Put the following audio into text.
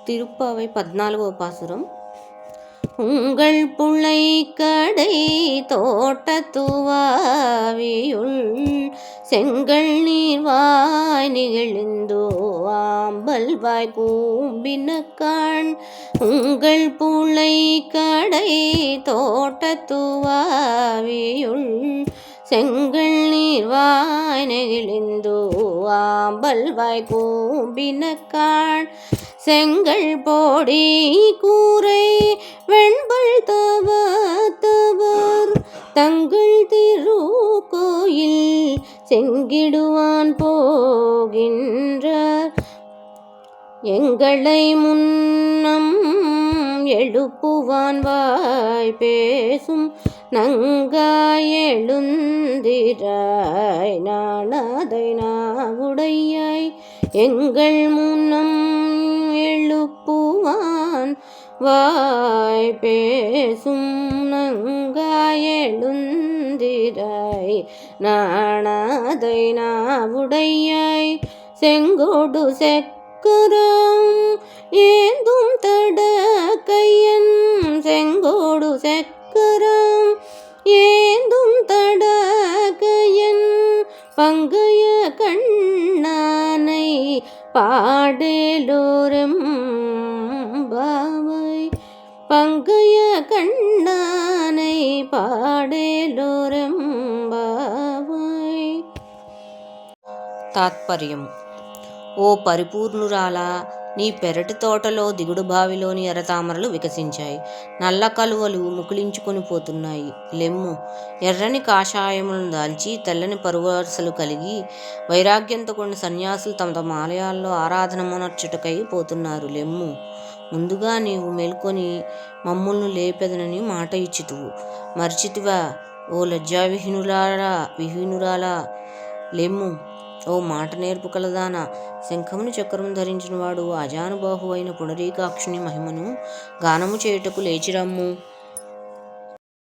திருப்பாவை 14వ பாசுரம். உங்கள் புள்ளை கடை தோட்டத்துவாவியுள் செங்கல் நீர்வாய் நிகழ்ந்தோ ஆம்பல் வாய் கூம்பினக்கான். உங்கள் புள்ளை கடை தோட்டத்துவாவியுள் செங்கல் நீர்வாய் நெகிழ்ந்தோ ஆம்பல் வாய் கூம்பினக்கான். செங்கல் போடி கூரை வெண்பல் தவர் தங்கள் திருக்கோயில் செங்கிடுவான் போகின்றார். எங்களை முன்னம் எழுப்புவான் வாய் பேசும் நங்காய் எழுந்திராய் நாணாதை நாவுடையாய். எங்கள் முன்னம் எழுப்புவான் வாய் பேசும் நங்காய் எழுந்திராய் நாணாதை நாவுடையாய். செங்கோடு செக்கரம் ஏந்தும் தடக்கையன் செங்கோடு செக்கரம் ஏந்தும் தடக்கையன் பங்கைய கண்ணானை பாடேலோரம் பாவை. பங்கைய கண்ணானை பாடேலோரம் బావై. తాత్పర్యం. ఓ పరిపూర్ణురాలా, నీ పెరటి తోటలో దిగుడు బావిలోని ఎర్రతామరలు వికసించాయి. నల్ల కలువలు ముకుళించుకొని పోతున్నాయి. లెమ్ము. ఎర్రని కాషాయములను దాల్చి తెల్లని పరువరసలు కలిగి వైరాగ్యంతో కొన్ని సన్యాసులు తమ తమ ఆలయాల్లో ఆరాధనమునర్చుటకై పోతున్నారు. లెమ్ము. ముందుగా నీవు మేల్కొని మమ్ములను లేపెదనని మాట ఇచ్చితువు. మర్చితివా ఓ విహీనురాలా? లెమ్ము. ఓ మాట నేర్పు కలదానా, శంఖమును చక్రము ధరించిన వాడు ఆజానుబాహు అయిన పుండరీకాక్షుని మహిమను గానము చేయుటకు లేచిరమ్ము.